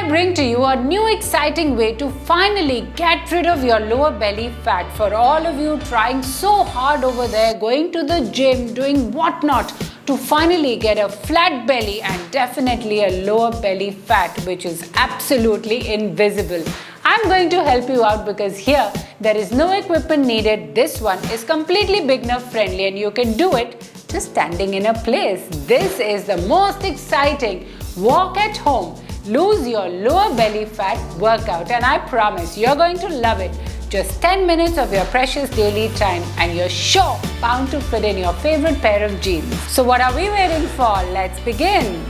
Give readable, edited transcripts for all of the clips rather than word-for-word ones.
I bring to you a new exciting way to finally get rid of your lower belly fat. For all of you trying so hard over there, going to the gym, doing whatnot to finally get a flat belly and definitely a lower belly fat which is absolutely invisible. I'm going to help you out because here there is no equipment needed. This one is completely beginner friendly and you can do it just standing in a place. This is the most exciting walk at home, lose your lower belly fat workout, and I promise you're going to love it. Just 10 minutes of your precious daily time and you're sure bound to fit in your favorite pair of jeans. So what are we waiting for? Let's begin.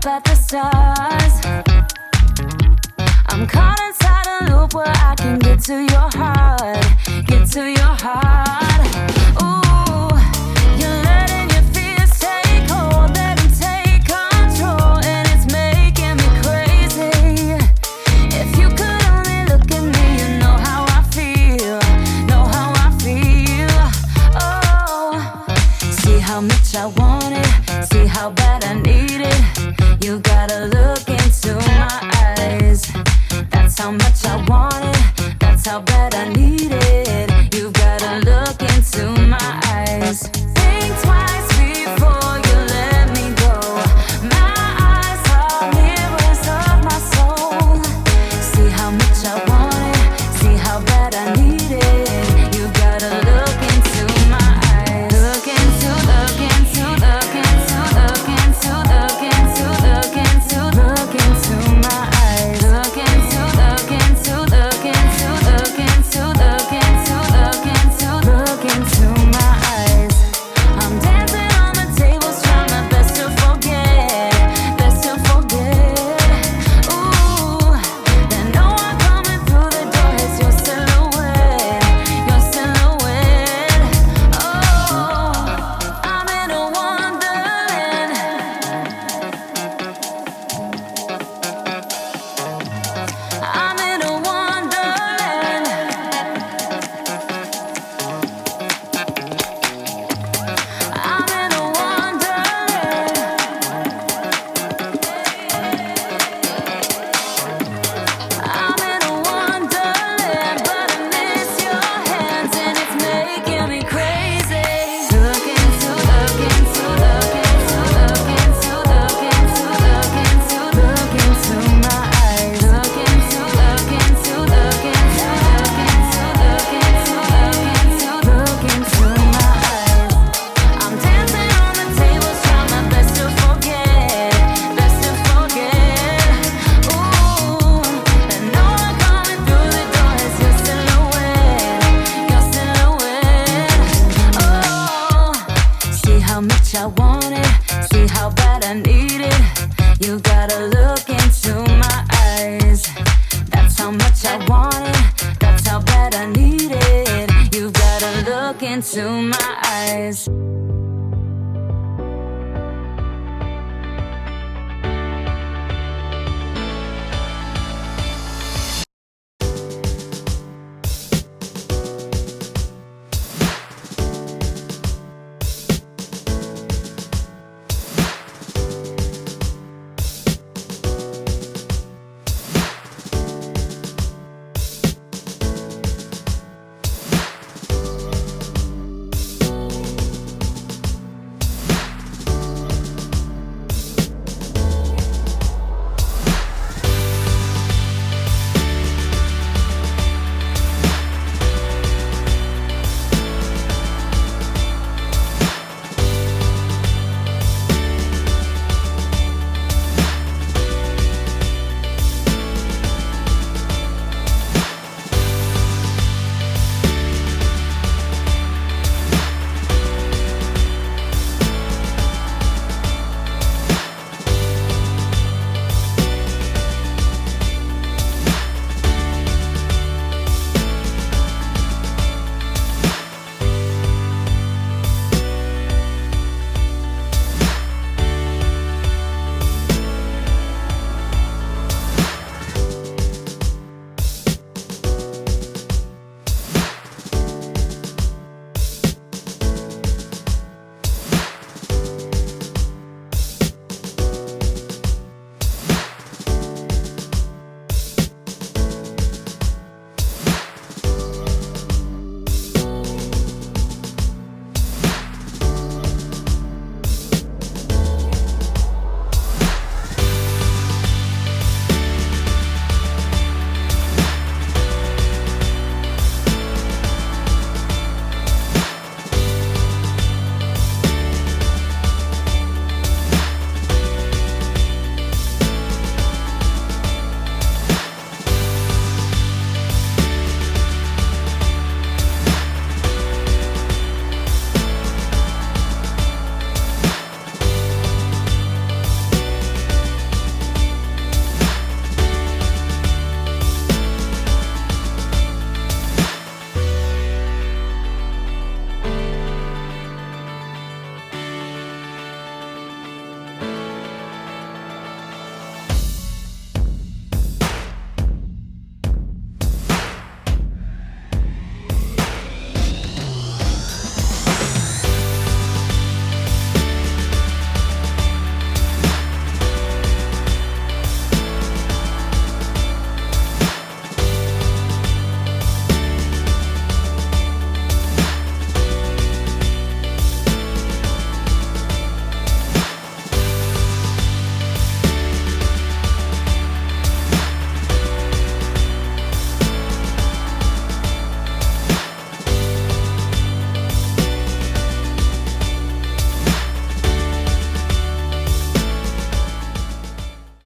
up at the stars. I'm caught inside a loop where I can get to your heart, get to your heart. Ooh, you're letting your fears take hold, let them take control, and it's making me crazy. If you could only look at me, you know how I feel, know how I feel. Oh, see how much I want it, see how bad I need it. You gotta look into my eyes. That's how much I want it, that's how bad I need it. You gotta look into my eyes. Think twice before you let me go. My eyes are mirrors of my soul. See how much I want it, see how bad I need it. You gotta look into my eyes. Look into, look into, look into, look into, look into, look into You gotta look into my eyes. That's how much I want it. That's how bad I need it. You gotta look into my eyes.